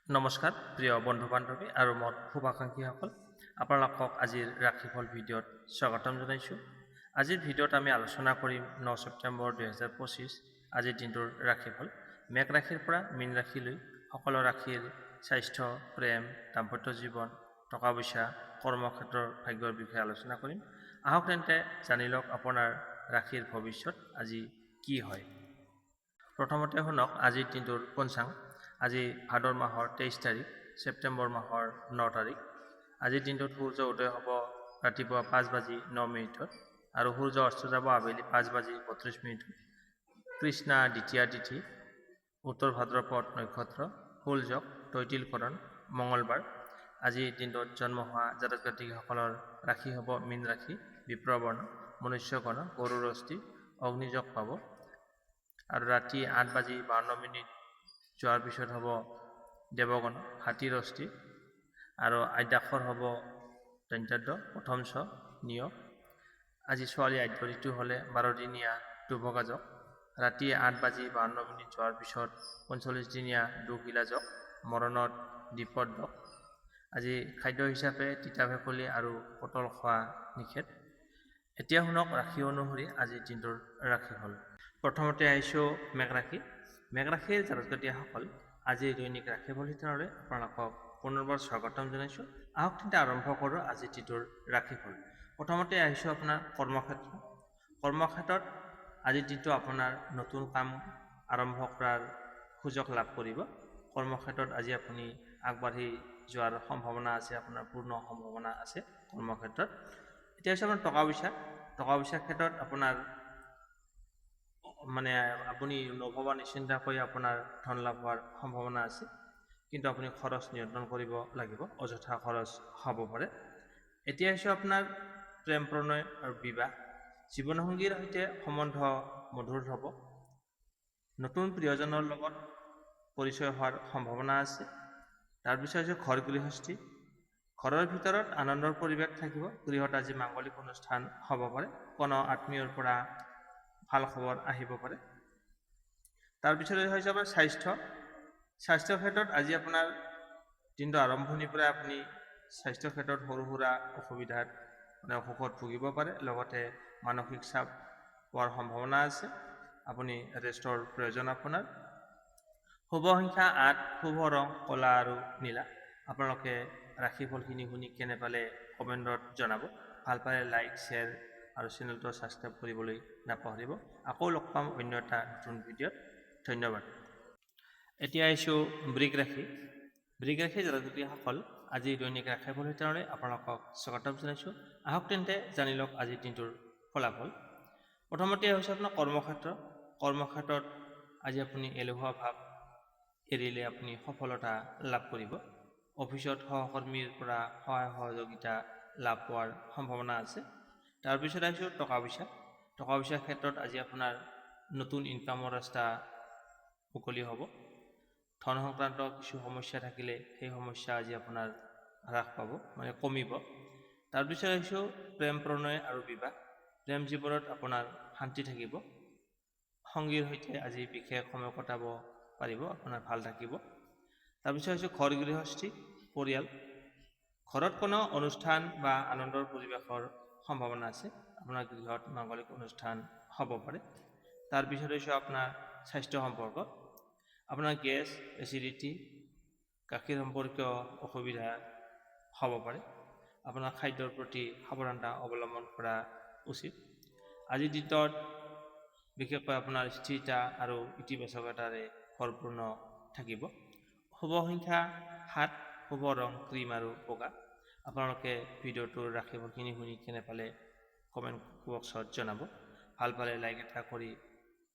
নমস্কাৰ প্ৰিয় বন্ধু বান্ধৱী আৰু মোৰ শুভাকাংক্ষীসকল আপোনালোকক আজিৰ ৰাশিফল ভিডিঅ'ত স্বাগতম জনাইছোঁ। আজিৰ ভিডিঅ'ত আমি আলোচনা কৰিম 9 ছেপ্টেম্বৰ 2025 আজিৰ দিনটোৰ ৰাশিফল। মেঘ ৰাশিৰ পৰা মীন ৰাশিলৈ সকলো ৰাশিৰ স্বাস্থ্য, প্ৰেম, দাম্পত্য জীৱন, টকা পইচা, কৰ্মক্ষেত্ৰৰ ভাগ্যৰ বিষয়ে আলোচনা কৰিম। আহক তেন্তে জানি লওক আপোনাৰ ৰাশিৰ ভৱিষ্যত আজি কি হয়। প্ৰথমতে শুনক আজিৰ দিনটোৰ পঞ্চাং। আজি ভাদৰ মাহৰ 23 তাৰিখ, ছেপ্টেম্বৰ মাহৰ 9 তাৰিখ। আজিৰ দিনটোত সূৰ্য উদয় হ'ব ৰাতিপুৱা 5:09 আৰু সূৰ্য অস্ত যাব আবেলি 5:32। কৃষ্ণা দ্বিতীয়া তিথি, উত্তৰ ভাদ্ৰপদ নক্ষত্ৰ, ফুলযোগ, তৈতিলকৰণ, মঙলবাৰ। আজিৰ দিনটোত জন্ম হোৱা জাতক জাতিকসকলৰ ৰাশি হ'ব মীন ৰাশি, বিপ্ৰবৰ্ণ, মনুষ্যগণ, গৰুৰ অস্থি, অগ্নিযোগ পাব। আৰু ৰাতি 8:52 যোৱাৰ পিছত হ'ব দেৱগণ, হাতীৰ অস্থি, আৰু আদ্যাক্ষৰ হ'ব দন্ত্যাদ্য, প্ৰথম ছ, নিয়। আজি ছোৱালী আদ্য ঋতু হ'লে 12 দিনীয়া দুভগাযোগ। ৰাতি 8:52 যোৱাৰ পিছত 45 দিনীয়া দুশিলাযোগ, মৰণত দ্বিপদযোগ। আজি খাদ্য হিচাপে তিতা ভেকুলী আৰু পটল খোৱা নিষেধ। এতিয়া শুনক ৰাশি অনুসৰি আজিৰ দিনটোৰ ৰাশিফল। প্ৰথমতে আহিছোঁ মেঘ ৰাশি। মেঘ ৰাশিৰ জাতক জাতিসকল আজিৰ দৈনিক ৰাশিফল শিতানলৈ আপোনালোকক পুনৰবাৰ স্বাগতম জনাইছোঁ। আহক তেন্তে আৰম্ভ কৰোঁ আজিৰ দিনটোৰ ৰাশিফল। প্ৰথমতে আহিছোঁ আপোনাৰ কৰ্মক্ষেত্ৰ। কৰ্মক্ষেত্ৰত আজিৰ দিনটো আপোনাৰ নতুন কাম আৰম্ভ কৰাৰ সুযোগ লাভ কৰিব। কৰ্মক্ষেত্ৰত আজি আপুনি আগবাঢ়ি যোৱাৰ সম্ভাৱনা আছে, আপোনাৰ পূৰ্ণ সম্ভাৱনা আছে কৰ্মক্ষেত্ৰত। এতিয়া হৈছে আপোনাৰ টকা পইচাৰ ক্ষেত্ৰত আপোনাৰ আপুনি নভবা নিশ্চিন্তাকৈ আপোনাৰ ধন লাভ হোৱাৰ সম্ভাৱনা আছে, কিন্তু আপুনি খৰচ নিয়ন্ত্ৰণ কৰিব লাগিব, অযথা খৰচ হ'ব পাৰে। এতিয়া হৈছে আপোনাৰ প্ৰেম প্ৰণয় আৰু বিবাহ। জীৱনসংগীৰ সৈতে সম্বন্ধ মধুৰ হ'ব। নতুন প্ৰিয়জনৰ লগত পৰিচয় হোৱাৰ সম্ভাৱনা আছে। তাৰপিছত হৈছে ঘৰ গৃহস্থী। ঘৰৰ ভিতৰত আনন্দৰ পৰিৱেশ থাকিব। গৃহত আজি মাংগলিক অনুষ্ঠান হ'ব পাৰে। কোনো আত্মীয়ৰ পৰা ভাল খবৰ আহিব পাৰে। তাৰপিছত হৈছে আপোনাৰ স্বাস্থ্যৰ ক্ষেত্ৰত আজি আপোনাৰ দিনটো আৰম্ভণিৰ পৰা আপুনি স্বাস্থ্যৰ ক্ষেত্ৰত সৰু সুৰা অসুখত ভুগিব পাৰে। লগতে মানসিক চাপ পোৱাৰ সম্ভাৱনা আছে। আপুনি ৰেষ্টৰ প্ৰয়োজন আপোনাৰ। শুভ সংখ্যা 8, শুভ ৰং ক'লা আৰু নীলা। আপোনালোকে ৰাশিফলখিনি শুনি কেনে পালে কমেণ্টত জনাব। ভাল পালে লাইক, শ্বেয়াৰ আৰু চেনেলটো ছাবস্ক্ৰাইব কৰিবলৈ নাপাহৰিব। আকৌ লগ পাম অন্য এটা নতুন ভিডিঅ'ত। ধন্যবাদ। এতিয়া আহিছোঁ বৃষ ৰাশি। বৃষ ৰাশিৰ জাতক জাতিসকল আজি দৈনিক ৰাশিফল শিতানলৈ আপোনালোকক স্বাগতম জনাইছোঁ। আহক তেন্তে জানি লওক আজিৰ দিনটোৰ ফলাফল। প্ৰথমতে হৈছে আপোনাৰ কৰ্মক্ষেত্ৰত আজি আপুনি এলেহুৱা ভাৱ এৰিলে আপুনি সফলতা লাভ কৰিব। অফিচত সহকৰ্মীৰ পৰা সহায় সহযোগিতা লাভ হোৱাৰ সম্ভাৱনা আছে। তাৰপিছত আহিছোঁ টকা পইচাৰ ক্ষেত্ৰত আজি আপোনাৰ নতুন ইনকামৰ ৰাস্তা মুকলি হ'ব। ধন সংক্ৰান্ত কিছু সমস্যা থাকিলে সেই সমস্যা আজি আপোনাৰ হ্ৰাস পাব, কমিব। তাৰপিছত আহিছোঁ প্ৰেম প্ৰণয় আৰু বিবাহ। প্ৰেম জীৱনত আপোনাৰ শান্তি থাকিব। সংগীৰ সৈতে আজি বিশেষ সময় কটাব পাৰিব, আপোনাৰ ভাল থাকিব। তাৰপিছত হৈছে ঘৰ গৃহস্থী, পৰিয়াল। ঘৰত কোনো অনুষ্ঠান বা আনন্দৰ পৰিৱেশৰ সম্ভাৱনা আছে। আপোনাৰ গৃহত মাংগলিক অনুষ্ঠান হ'ব পাৰে। তাৰপিছত হৈছে আপোনাৰ স্বাস্থ্য সম্পৰ্ক। আপোনাৰ গেছ, এচিডিটি, গাখীৰ সম্পৰ্কীয় অসুবিধা হ'ব পাৰে। আপোনাৰ খাদ্যৰ প্ৰতি সাৱধানতা অৱলম্বন কৰা উচিত। আজিৰ দিনটোত বিশেষকৈ আপোনাৰ স্থিৰতা আৰু ইতিবাচকতাৰে ভৰপূৰ্ণ থাকিব। শুভ সংখ্যা 7, শুভ ৰং ক্ৰীম আৰু বগা। আপোনালোকে ভিডিঅ'টোৰ ৰাশিফলখিনি শুনি কেনে পালে কমেণ্ট বক্সত জনাব। ভাল পালে লাইক এটা কৰি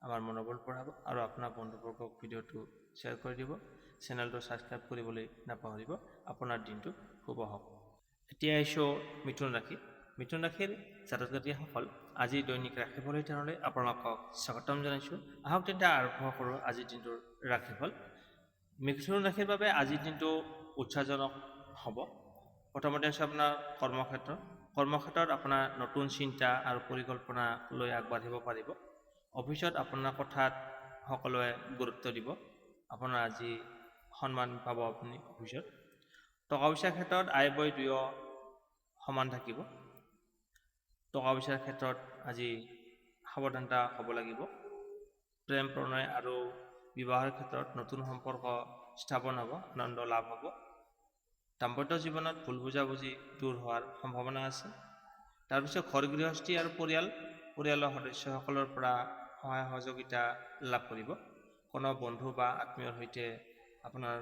আমাৰ মনোবল বঢ়াব আৰু আপোনাৰ বন্ধুবৰ্গক ভিডিঅ'টো শ্বেয়াৰ কৰি দিব। চেনেলটো ছাবস্ক্ৰাইব কৰিবলৈ নাপাহৰিব। আপোনাৰ দিনটো শুভ হওক। এতিয়া আহিছোঁ মিথুন ৰাশি। মিথুন ৰাশিৰ জাতক জাতিসকল আজি দৈনিক ৰাশিফল শিতানলৈ আপোনালোকক স্বাগতম জনাইছোঁ। আহক তেন্তে আৰম্ভ কৰোঁ আজিৰ দিনটোৰ ৰাশিফল। মিথুন ৰাশিৰ বাবে আজিৰ দিনটো উৎসাহজনক হ'ব। প্ৰথমতে আছে আপোনাৰ কৰ্মক্ষেত্ৰত আপোনাৰ নতুন চিন্তা আৰু পৰিকল্পনা লৈ আগবাঢ়িব পাৰিব। অফিচত আপোনাৰ কথাত সকলোৱে গুৰুত্ব দিব। আপোনাৰ আজি সন্মান পাব আপুনি অফিচত। টকা পইচাৰ ক্ষেত্ৰত আয় ব্যয় দুয়ো সমান থাকিব। টকা পইচাৰ ক্ষেত্ৰত আজি সাৱধানতা হ'ব লাগিব। প্ৰেম প্ৰণয় আৰু বিবাহৰ ক্ষেত্ৰত নতুন সম্পৰ্ক স্থাপন হ'ব, আনন্দ লাভ হ'ব। দাম্পত্য জীৱনত ভুল বুজাবুজি দূৰ হোৱাৰ সম্ভাৱনা আছে। তাৰপিছত ঘৰ গৃহস্থী আৰু পৰিয়ালৰ সদস্যসকলৰ পৰা সহায় সহযোগিতা লাভ কৰিব। কোনো বন্ধু বা আত্মীয়ৰ সৈতে আপোনাৰ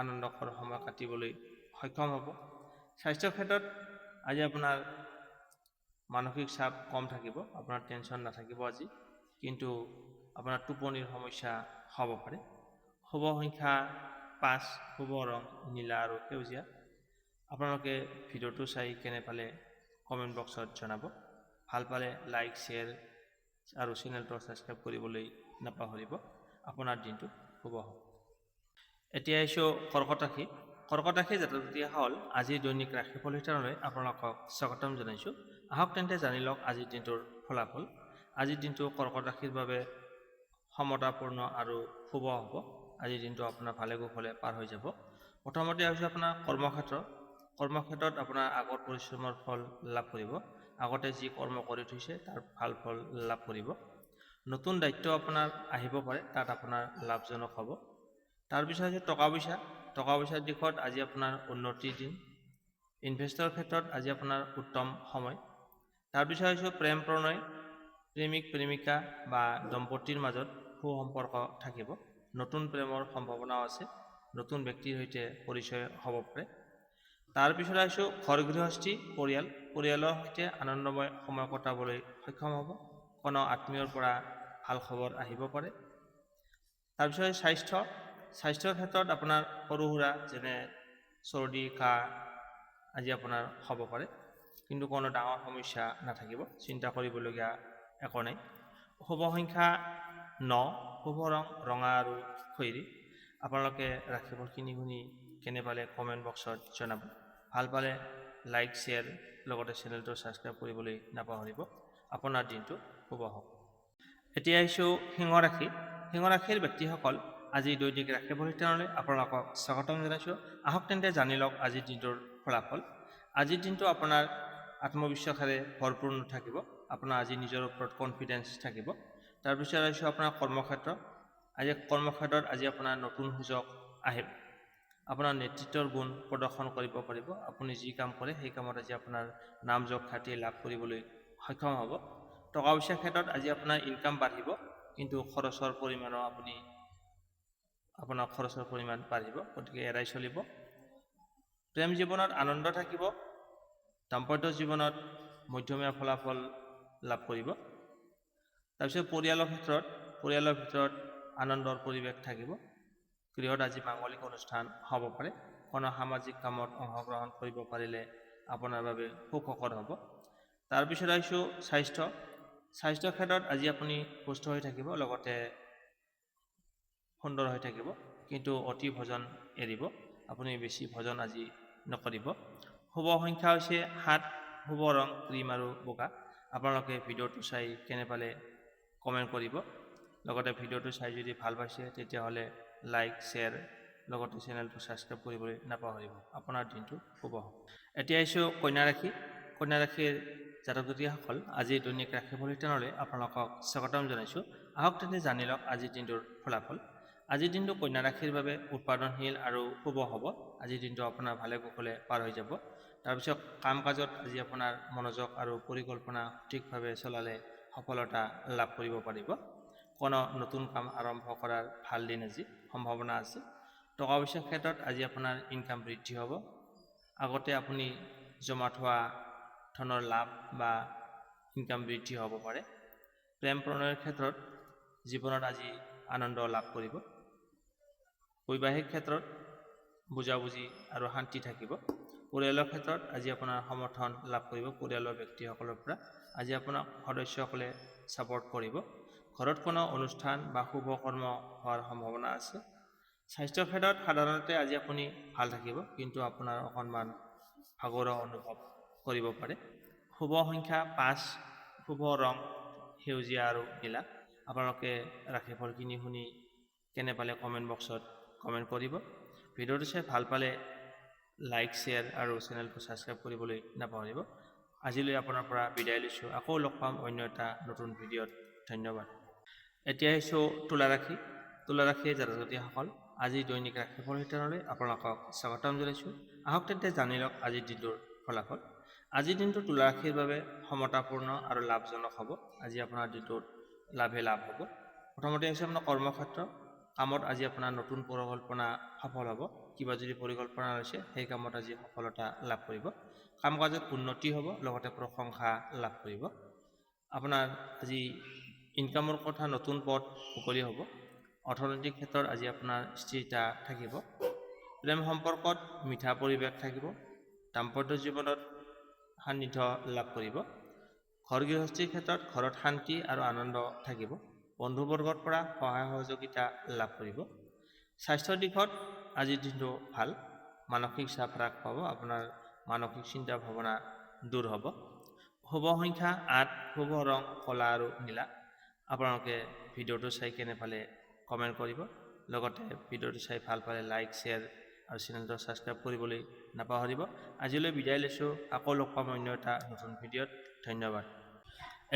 আনন্দকৰ সময় কাটিবলৈ সক্ষম হ'ব। স্বাস্থ্যৰ ক্ষেত্ৰত আজি আপোনাৰ মানসিক চাপ কম থাকিব, আপোনাৰ টেনশ্যন নাথাকিব আজি, কিন্তু আপোনাৰ টোপনিৰ সমস্যা হ'ব পাৰে। শুভ সংখ্যা 5, শুভ ৰং নীলা আৰু সেউজীয়া। আপোনালোকে ভিডিঅ'টো চাই কেনে পালে কমেণ্ট বক্সত জনাব। ভাল পালে লাইক, শ্বেয়াৰ আৰু চেনেলটো ছাবস্ক্ৰাইব কৰিবলৈ নাপাহৰিব। আপোনাৰ দিনটো শুভ হওক। এতিয়া আহিছোঁ কৰ্কট ৰাশি। কৰ্কট ৰাশিৰ জাতক জাতিসকল আজিৰ দৈনিক ৰাশিফল শিতানলৈ আপোনালোকক স্বাগতম জনাইছোঁ। আহক তেন্তে জানি লওক আজিৰ দিনটোৰ ফলাফল। আজিৰ দিনটো কৰ্কট ৰাশিৰ বাবে সমতাপূৰ্ণ আৰু শুভ হ'ব। আজিৰ দিনটো আপোনাৰ ভালে কুশলে পাৰ হৈ যাব। প্ৰথমতে হৈছে আপোনাৰ কৰ্মক্ষেত্ৰত আপোনাৰ আগৰ পৰিশ্ৰমৰ ফল লাভ কৰিব। আগতে যি কৰ্ম কৰি থৈছে তাৰ ভাল ফল লাভ কৰিব। নতুন দায়িত্ব আপোনাৰ আহিব পাৰে, তাত আপোনাৰ লাভজনক হ'ব। তাৰপিছত হৈছে টকা পইচাৰ দিশত আজি আপোনাৰ উন্নতিৰ দিন। ইনভেষ্টৰ ক্ষেত্ৰত আজি আপোনাৰ উত্তম সময়। তাৰপিছত হৈছে প্ৰেম প্ৰণয়, প্ৰেমিক প্ৰেমিকা বা দম্পতীৰ মাজত সুসম্পৰ্ক থাকিব। নতুন প্ৰেমৰ সম্ভাৱনাও আছে, নতুন ব্যক্তিৰ সৈতে পৰিচয় হ'ব পাৰে। তাৰপিছত আহিছোঁ ঘৰ গৃহস্থী, পৰিয়ালৰ সৈতে আনন্দময় সময় কটাবলৈ সক্ষম হ'ব। কোনো আত্মীয়ৰ পৰা ভাল খবৰ আহিব পাৰে। তাৰপিছত স্বাস্থ্যৰ ক্ষেত্ৰত আপোনাৰ সৰু সুৰা যেনে চৰ্দি কাহ আজি আপোনাৰ হ'ব পাৰে, কিন্তু কোনো ডাঙৰ সমস্যা নাথাকিব, চিন্তা কৰিবলগীয়া একো নাই। শুভ সংখ্যা 9, শুভ ৰং ৰঙা আৰু খয়েৰী। আপোনালোকে ৰাশিফলখিনি শুনি কেনে পালে কমেণ্ট বক্সত জনাব। ভাল পালে লাইক, শ্বেয়াৰ লগতে চেনেলটো ছাবস্ক্ৰাইব কৰিবলৈ নাপাহৰিব। আপোনাৰ দিনটো শুভ হওক। এতিয়া আহিছোঁ সিংহ ৰাশিৰ ব্যক্তিসকল আজি দৈনিক ৰাশিফল শিতানলৈ আপোনালোকক স্বাগতম জনাইছোঁ। আহক তেন্তে জানি লওক আজিৰ দিনটোৰ ফলাফল। আজিৰ দিনটো আপোনাৰ আত্মবিশ্বাসেৰে ভৰপূৰ থাকিব। আপোনাৰ আজি নিজৰ ওপৰত কনফিডেঞ্চ থাকিব। তাৰপিছত আহিছোঁ আপোনাৰ কৰ্মক্ষেত্ৰত আজি আপোনাৰ নতুন সুযোগ আহিব। আপোনাৰ নেতৃত্বৰ গুণ প্ৰদৰ্শন কৰিব পাৰিব। আপুনি যি কাম কৰে সেই কামত আজি আপোনাৰ নাম যশ খ্যাতি লাভ কৰিবলৈ সক্ষম হ'ব। টকা পইচাৰ ক্ষেত্ৰত আজি আপোনাৰ ইনকাম বাঢ়িব, কিন্তু খৰচৰ পৰিমাণ বাঢ়িব, গতিকে এৰাই চলিব। প্ৰেম জীৱনত আনন্দ থাকিব। দাম্পত্য জীৱনত মধ্যমীয়া ফলাফল লাভ কৰিব। তাৰপিছত পৰিয়ালৰ ভিতৰত আনন্দৰ পৰিৱেশ থাকিব। গৃহত আজি মাংগলিক অনুষ্ঠান হ'ব পাৰে। কোনো সামাজিক কামত অংশগ্ৰহণ কৰিব পাৰিলে আপোনাৰ বাবে সুখকৰ হ'ব। তাৰপিছত আহিছোঁ স্বাস্থ্যৰ ক্ষেত্ৰত আজি আপুনি সুস্থ হৈ থাকিব, লগতে সুন্দৰ হৈ থাকিব, কিন্তু অতি ভোজন এৰিব। আপুনি বেছি ভোজন আজি নকৰিব। শুভ সংখ্যা হৈছে 7, শুভ ৰং ক্ৰীম আৰু বগা। আপোনালোকে ভিডিঅ'টো চাই কেনে পালে কমেণ্ট কৰিব। লগতে ভিডিঅ'টো চাই যদি ভাল পাইছে তেতিয়াহ'লে লাইক, শ্বেয়াৰ লগতে চেনেলটো ছাবস্ক্ৰাইব কৰিবলৈ নাপাহৰিব। আপোনাৰ দিনটো শুভ হওক। এতিয়া আহিছোঁ কন্যা ৰাশিৰ জাতক জাতিসকল আজিৰ দৈনিক ৰাশিফল শিতানলৈ আপোনালোকক স্বাগতম জনাইছোঁ। আহক তেন্তে জানি লওক আজিৰ দিনটোৰ ফলাফল। আজিৰ দিনটো কন্যা ৰাশিৰ বাবে উৎপাদনশীল আৰু শুভ হ'ব। আজিৰ দিনটো আপোনাৰ ভালে কুশলে পাৰ হৈ যাব। তাৰপিছত কাম কাজত আজি আপোনাৰ মনোযোগ আৰু পৰিকল্পনা সঠিকভাৱে চলালে সফলতা লাভ কৰিব পাৰিব। কোনো নতুন কাম আৰম্ভ কৰাৰ ভাল দিন আজি, সম্ভাৱনা আছে। টকা পইচাৰ ক্ষেত্ৰত আজি আপোনাৰ ইনকাম বৃদ্ধি হ'ব। আগতে আপুনি জমা থোৱা ধনৰ লাভ বা ইনকাম বৃদ্ধি হ'ব পাৰে। প্ৰেম প্ৰণয়ৰ ক্ষেত্ৰত জীৱনত আজি আনন্দ লাভ কৰিব। বৈবাহিক ক্ষেত্ৰত বুজাবুজি আৰু শান্তি থাকিব। পৰিয়ালৰ ক্ষেত্ৰত আজি আপোনাৰ সমৰ্থন লাভ কৰিব। পৰিয়ালৰ ব্যক্তিসকলৰ পৰা আজি আপোনাক সদস্যসকলে ছাপোৰ্ট কৰিব। ঘৰত কোনো অনুষ্ঠান বা শুভ কৰ্ম হোৱাৰ সম্ভাৱনা আছে। স্বাস্থ্যৰ ক্ষেত্ৰত সাধাৰণতে আজি আপুনি ভাল থাকিব, কিন্তু আপোনাৰ অকণমান ভাগৰুৱা অনুভৱ কৰিব পাৰে। শুভ সংখ্যা 5, শুভ ৰং সেউজীয়া আৰু নীলা। আপোনালোকে ৰাশিফলখিনি শুনি কেনে পালে কমেণ্ট বক্সত কমেণ্ট কৰিব। ভিডিঅ'টো চাই ভাল পালে লাইক শ্বেয়াৰ আৰু চেনেলটো ছাবস্ক্ৰাইব কৰিবলৈ নাপাহৰিব। আজিলৈ আপোনাৰ পৰা বিদায় লৈছোঁ। আকৌ লগ পাম অন্য এটা নতুন ভিডিঅ'ত। ধন্যবাদ। এতিয়া আহিছোঁ তুলা ৰাশি। তুলা ৰাশিৰ জাতক জাতিসকল, আজি দৈনিক ৰাশিফল শিতানলৈ আপোনালোকক স্বাগতম জনাইছোঁ। আহক তেন্তে জানি লওক আজিৰ দিনটোৰ ফলাফল। আজিৰ দিনটো তুলা ৰাশিৰ বাবে সমতাপূৰ্ণ আৰু লাভজনক হ'ব। আজি আপোনাৰ দিনটোত লাভ হ'ব। প্ৰথমতে হৈছে আপোনাৰ কৰ্মক্ষেত্ৰ। কামত আজি আপোনাৰ নতুন পৰিকল্পনা সফল হ'ব। কিবা যদি পৰিকল্পনা লৈছে সেই কামত আজি সফলতা লাভ কৰিব। কাম কাজত উন্নতি হ'ব, লগতে প্ৰশংসা লাভ কৰিব। আপোনাৰ আজি ইনকামৰ কথা নতুন পথ মুকলি হ'ব। অৰ্থনৈতিক ক্ষেত্ৰত আজি আপোনাৰ স্থিৰতা থাকিব। প্ৰেম সম্পৰ্কত মিঠা পৰিৱেশ থাকিব। দাম্পত্য জীৱনত সান্নিধ্য লাভ কৰিব। ঘৰ গৃহস্থীৰ ক্ষেত্ৰত ঘৰত শান্তি আৰু আনন্দ থাকিব। বন্ধুবৰ্গৰ পৰা সহায় সহযোগিতা লাভ কৰিব। স্বাস্থ্যৰ দিশত আজিৰ দিনটো ভাল। মানসিক চাপ হ্ৰাস পাব। আপোনাৰ মানসিক চিন্তা ভাৱনা দূৰ হ'ব। শুভ সংখ্যা 8, শুভ ৰং কলা আৰু নীলা। আপোনালোকে ভিডিঅ'টো চাই কেনে পালে কমেণ্ট কৰিব। লগতে ভিডিঅ'টো চাই ভাল পালে লাইক শ্বেয়াৰ আৰু চেনেলটো ছাবস্ক্ৰাইব কৰিবলৈ নাপাহৰিব। আজিলৈ বিদায় লৈছোঁ। আকৌ লগ পাম অন্য এটা নতুন ভিডিঅ'ত। ধন্যবাদ।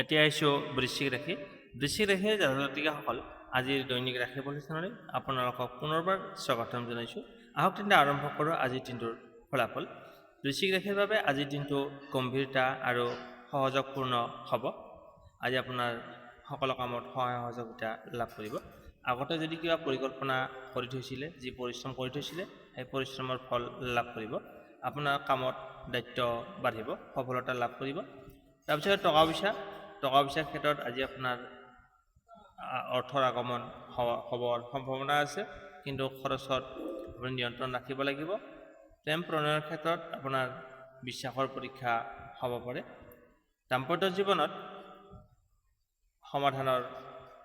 এতিয়া আহিছোঁ বৃশ্চিক ৰাশি। বৃশ্চিক ৰাশিৰ জাতক জাতিকাসকল, আজিৰ দৈনিক ৰাশিফল শিতানলৈ আপোনালোকক পুনৰবাৰ স্বাগতম জনাইছোঁ। আহক তেন্তে আৰম্ভ কৰোঁ আজিৰ দিনটোৰ ফলাফল। বৃশ্চিক ৰাশিৰ বাবে আজিৰ দিনটো গম্ভীৰতা আৰু সহযোগপূৰ্ণ হ'ব। আজি আপোনাৰ সকলো কামত সহায় সহযোগিতা লাভ কৰিব। আগতে যদি কিবা পৰিকল্পনা কৰি থৈছিলে, যি পৰিশ্ৰম কৰি থৈছিলে, সেই পৰিশ্ৰমৰ ফল লাভ কৰিব। আপোনাৰ কামত দায়িত্ব বাঢ়িব, সফলতা লাভ কৰিব। তাৰপিছত টকা পইচাৰ ক্ষেত্ৰত আজি আপোনাৰ অৰ্থৰ আগমন হ'বৰ সম্ভাৱনা আছে, কিন্তু খৰচত আপুনি নিয়ন্ত্ৰণ ৰাখিব লাগিব। প্ৰেম প্ৰণয়ৰ ক্ষেত্ৰত আপোনাৰ বিশ্বাসৰ পৰীক্ষা হ'ব পাৰে। দাম্পত্য জীৱনত সমাধানৰ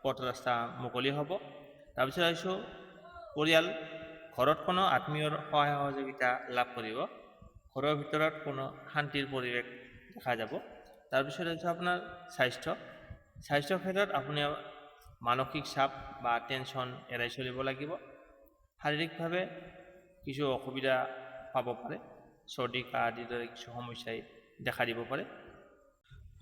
পথ ৰাস্তা মুকলি হ'ব। তাৰপিছত আহিছোঁ পৰিয়াল। ঘৰত কোনো আত্মীয়ৰ সহায় সহযোগিতা লাভ কৰিব। ঘৰৰ ভিতৰত কোনো শান্তিৰ পৰিৱেশ দেখা যাব। তাৰপিছত আহিছোঁ আপোনাৰ স্বাস্থ্যৰ ক্ষেত্ৰত আপুনি মানসিক চাপ বা টেনশ্যন এৰাই চলিব লাগিব। শাৰীৰিকভাৱে কিছু অসুবিধা পাব পাৰে। চৰ্দি কাহ আদিৰ দৰে কিছু সমস্যাই দেখা দিব পাৰে।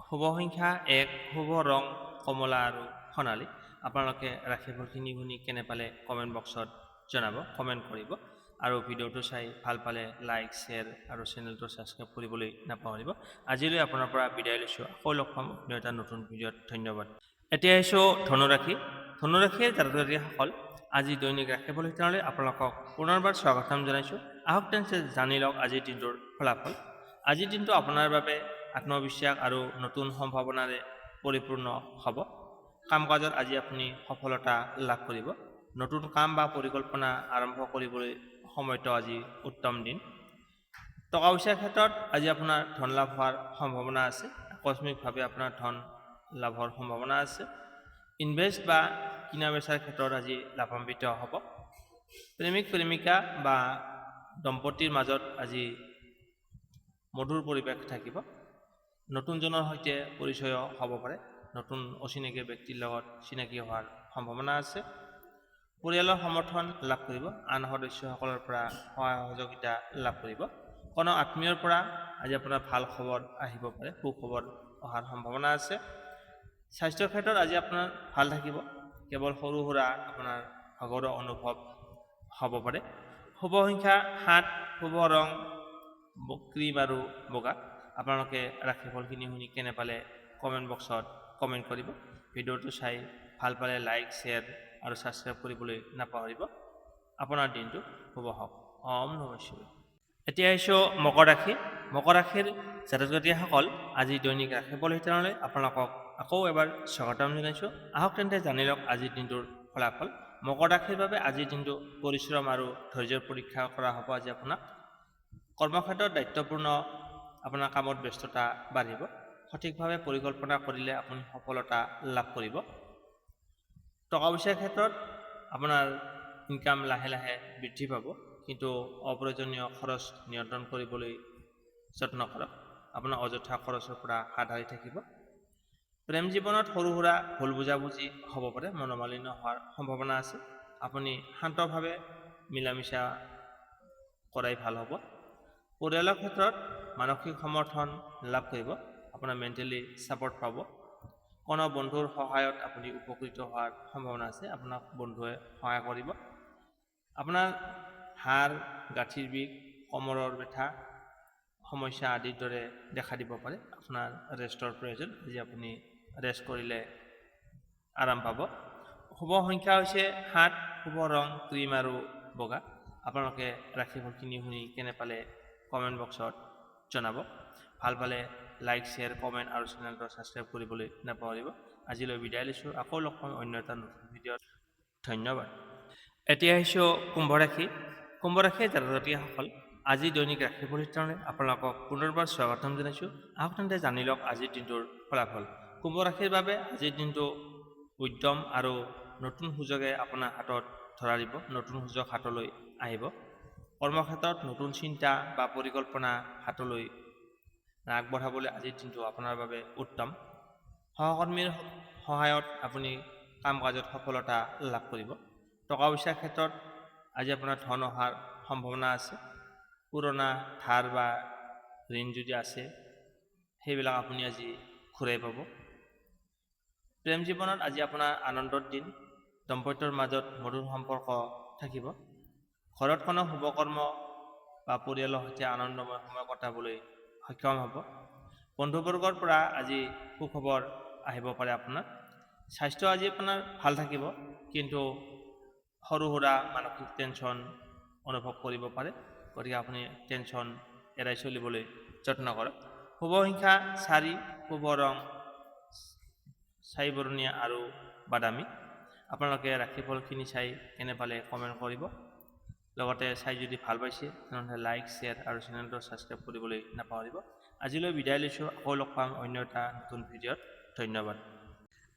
শুভ সংখ্যা 1, শুভ ৰং কমলা আৰু সোণালী। আপোনালোকে ৰাশিফলখিনি শুনি কেনে পালে কমেণ্ট বক্সত জনাব, কমেণ্ট কৰিব। আৰু ভিডিঅ'টো চাই ভাল পালে লাইক শ্বেয়াৰ আৰু চেনেলটো ছাবস্ক্ৰাইব কৰিবলৈ নাপাহৰিব। আজিলৈ আপোনাৰ পৰা বিদায় লৈছোঁ। আকৌ লগ পাম অন্য এটা নতুন ভিডিঅ'ত। ধন্যবাদ। এতিয়া আহিছোঁ ধনুৰাশি। ধনুৰাশিৰ জাতক জাতিসকল, আজি দৈনিক ৰাশিফল শিতানলৈ আপোনালোকক পুনৰবাৰ স্বাগতম জনাইছোঁ। আহক তেন্তে জানি লওক আজিৰ দিনটোৰ ফলাফল। আজিৰ দিনটো আপোনাৰ বাবে আত্মবিশ্বাস আৰু নতুন সম্ভাৱনাৰে পৰিপূৰ্ণ হ'ব। কাম কাজত আজি আপুনি সফলতা লাভ কৰিব। নতুন কাম বা পৰিকল্পনা আৰম্ভ কৰিবলৈ সময়টো আজি উত্তম দিন। টকা পইচাৰ ক্ষেত্ৰত আজি আপোনাৰ ধন লাভ হোৱাৰ সম্ভাৱনা আছে। আকস্মিকভাৱে আপোনাৰ ধন লাভৰ সম্ভাৱনা আছে। ইনভেষ্ট বা কিনা বেচাৰ ক্ষেত্ৰত আজি লাভান্বিত হ'ব। প্ৰেমিক প্ৰেমিকা বা দম্পতীৰ মাজত আজি মধুৰ পৰিৱেশ থাকিব। নতুনজনৰ সৈতে পৰিচয় হ'ব পাৰে। নতুন অচিনাকি ব্যক্তিৰ লগত চিনাকি হোৱাৰ সম্ভাৱনা আছে। পৰিয়ালৰ সমৰ্থন লাভ কৰিব। আন সদস্যসকলৰ পৰা সহায় সহযোগিতা লাভ কৰিব। কোনো আত্মীয়ৰ পৰা আজি আপোনাৰ ভাল খবৰ আহিব পাৰে, সুখবৰ অহাৰ সম্ভাৱনা আছে। স্বাস্থ্যৰ ক্ষেত্ৰত আজি আপোনাৰ ভাল থাকিব। কেৱল সৰু সুৰা আপোনাৰ ভাগৰুৱা অনুভৱ হ'ব পাৰে। শুভ সংখ্যা 7, শুভ ৰং ক্ৰীম আৰু বগা। আপোনালোকে ৰাশিফলখিনি শুনি কেনে পালে কমেণ্ট বক্সত কমেণ্ট কৰিব। ভিডিঅ'টো চাই ভাল পালে লাইক শ্বেয়াৰ আৰু ছাবস্ক্ৰাইব কৰিবলৈ নাপাহৰিব। আপোনাৰ দিনটো শুভ হওক। ওম নমঃ শিৱায়। এতিয়া আহিছোঁ মকৰ ৰাশি। মকৰ ৰাশিৰ জাতক জাতিসকল, আজি দৈনিক ৰাশিফল শিতানলৈ আপোনালোকক আকৌ এবাৰ স্বাগতম জনাইছোঁ। আহক তেন্তে জানি লওক আজিৰ দিনটোৰ ফলাফল। মকৰ ৰাশিৰ বাবে আজিৰ দিনটো পৰিশ্ৰম আৰু ধৈৰ্যৰ পৰীক্ষা কৰা হ'ব। আজি আপোনাক কৰ্মক্ষেত্ৰত দায়িত্বপূৰ্ণ আপোনাৰ কামত ব্যস্ততা বাঢ়িব। সঠিকভাৱে পৰিকল্পনা কৰিলে আপুনি সফলতা লাভ কৰিব। টকা পইচাৰ ক্ষেত্ৰত আপোনাৰ ইনকাম লাহে লাহে বৃদ্ধি পাব, কিন্তু অপ্ৰয়োজনীয় খৰচ নিয়ন্ত্ৰণ কৰিবলৈ যত্ন কৰক। আপোনাৰ অযথা খৰচৰ পৰা হাত সাৰি থাকিব। প্ৰেম জীৱনত সৰু সুৰা ভুল বুজাবুজি হ'ব পাৰে, মনোমালিন্য হোৱাৰ সম্ভাৱনা আছে। আপুনি শান্তভাৱে মিলা মিছা কৰাই ভাল হ'ব। পৰিয়ালৰ ক্ষেত্ৰত মানসিক সমৰ্থন লাভ কৰিব, আপোনাৰ মেণ্টেলি ছাপৰ্ট পাব। কোনো বন্ধুৰ সহায়ত আপুনি উপকৃত হোৱাৰ সম্ভাৱনা আছে, আপোনাক বন্ধুৱে সহায় কৰিব। আপোনাৰ হাড়, গাঁঠিৰ বিষ, কমৰৰ বেথা সমস্যা আদিৰ দৰে দেখা দিব পাৰে। আপোনাৰ ৰেষ্টৰ প্ৰয়োজন, আজি আপুনি ৰেষ্ট কৰিলে আৰাম পাব। শুভ সংখ্যা হৈছে 7, শুভ ৰং ক্ৰীম আৰু বগা। আপোনালোকে ৰাশিফলখিনি শুনি কেনে পালে কমেণ্ট বক্সত জনাব। ভাল পালে লাইক, শ্বেয়াৰ, কমেণ্ট আৰু চেনেলটো ছাবস্ক্ৰাইব কৰিবলৈ নাপাহৰিব। আজিলৈ বিদায় লৈছোঁ, আকৌ লগ পাম অন্য এটা নতুন ভিডিঅ'ত। ধন্যবাদ। এতিয়া আহিছোঁ কুম্ভ ৰাশি। কুম্ভ ৰাশিৰ জাতক-জাতিকাসকল, আজি দৈনিক ৰাশি পৰিৱৰ্তনে আপোনালোকক পুনৰবাৰ স্বাগতম জনাইছোঁ। আহক তেন্তে জানি লওক আজিৰ দিনটোৰ ফলাফল। কুম্ভ ৰাশিৰ বাবে আজিৰ দিনটো উদ্যম আৰু নতুন সুযোগে আপোনাৰ হাতত ধৰা দিব, নতুন সুযোগ হাতলৈ আহিব। কৰ্মক্ষেত্ৰত নতুন চিন্তা বা পৰিকল্পনা হাতলৈ আগবঢ়াবলৈ আজিৰ দিনটো আপোনাৰ বাবে উত্তম। সহকৰ্মীৰ সহায়ত আপুনি কাম কাজত সফলতা লাভ কৰিব। টকা পইচাৰ ক্ষেত্ৰত আজি আপোনাৰ ধন অহাৰ সম্ভাৱনা আছে। পুৰণা ধাৰ বা ঋণ যদি আছে সেইবিলাক আপুনি আজি ঘূৰাই পাব। প্ৰেম জীৱনত আজি আপোনাৰ আনন্দৰ দিন, দম্পত্যৰ মাজত মধুৰ সম্পৰ্ক থাকিব। ঘৰত কোনো শুভকৰ্ম বা পৰিয়ালৰ সৈতে আনন্দময় সময় কটাবলৈ সক্ষম হ'ব। বন্ধুবৰ্গৰ পৰা আজি সুখবৰ আহিব পাৰে আপোনাৰ। স্বাস্থ্য আজি আপোনাৰ ভাল থাকিব, কিন্তু সৰু সুৰা মানসিক টেনশ্যন অনুভৱ কৰিব পাৰে, গতিকে আপুনি টেনশ্যন এৰাই চলিবলৈ যত্ন কৰক। শুভ সংখ্যা 4, শুভ ৰং ছাই বৰণীয়া আৰু বাদামী। আপোনালোকে ৰাশিফলখিনি চাই কেনে পালে কমেণ্ট কৰিব। লগতে চাই যদি ভাল পাইছে তেনেহ'লে লাইক, শ্বেয়াৰ আৰু চেনেলটো ছাবস্ক্ৰাইব কৰিবলৈ নাপাহৰিব। আজিলৈ বিদায় লৈছোঁ, আকৌ লগ পাম অন্য এটা নতুন ভিডিঅ'ত। ধন্যবাদ।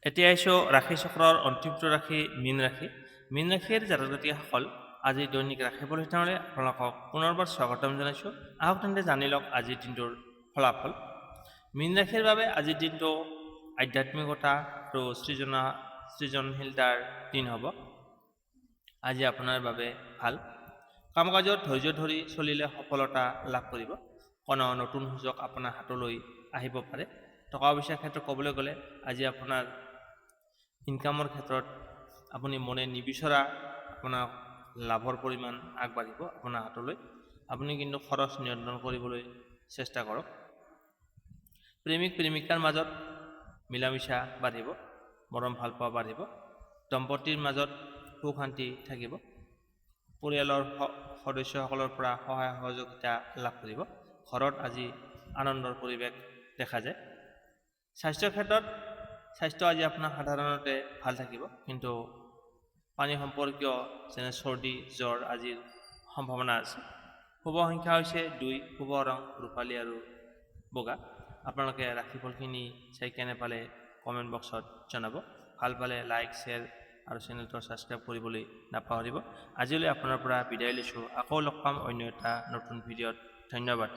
এতিয়া আহিছোঁ ৰাশি চক্ৰৰ অন্তিমটো ৰাশি মীন ৰাশি। মীন ৰাশিৰ জাতক-জাতিকাসকল, আজি দৈনিক ৰাশি পৰিৱৰ্তনলৈ আপোনালোকক পুনৰবাৰ স্বাগতম জনাইছোঁ। আহক তেন্তে জানি লওক আজিৰ দিনটোৰ ফলাফল। মীন ৰাশিৰ বাবে আজিৰ দিনটো আধ্যাত্মিকতা আৰু সৃজনশীলতাৰ দিন হ'ব। আজি আপোনাৰ বাবে ভাল। কাম কাজত ধৈৰ্য ধৰি চলিলে সফলতা লাভ কৰিব। কোনো নতুন সুযোগ আপোনাৰ হাতলৈ আহিব পাৰে। টকা পইচাৰ ক্ষেত্ৰত ক'বলৈ গ'লে আজি আপোনাৰ ইনকামৰ ক্ষেত্ৰত আপুনি মনে নিবিচৰা আপোনাৰ লাভৰ পৰিমাণ আগবাঢ়িব আপোনাৰ হাতলৈ। আপুনি কিন্তু খৰচ নিয়ন্ত্ৰণ কৰিবলৈ চেষ্টা কৰক। প্ৰেমিক প্ৰেমিকাৰ মাজত মিলা মিছা বাঢ়িব, মৰম ভাল পোৱা বাঢ়িব। দম্পতীৰ মাজত সুখ শান্তি থাকিব। পৰিয়ালৰ সদস্যসকলৰ পৰা সহায় সহযোগিতা লাভ কৰিব। ঘৰত আজি আনন্দৰ পৰিৱেশ দেখা যায়। স্বাস্থ্যৰ ক্ষেত্ৰত স্বাস্থ্য আজি আপোনাৰ সাধাৰণতে ভাল থাকিব, কিন্তু পানী সম্পৰ্কীয় যেনে চৰ্দি, জ্বৰ আজিৰ সম্ভাৱনা আছে। শুভ সংখ্যা হৈছে 2, শুভ ৰং ৰূপালী আৰু বগা। আপোনালোকে ৰাশিফলখিনি চাই কেনে পালে কমেণ্ট বক্সত জনাব। ভাল পালে লাইক, শ্বেয়াৰ আৰু চেনেলটো ছাবস্ক্ৰাইব কৰিবলৈ নাপাহৰিব। আজিলৈ আপোনাৰ পৰা বিদায় লৈছোঁ, আকৌ লগ পাম অন্য এটা নতুন ভিডিঅ'ত। ধন্যবাদ।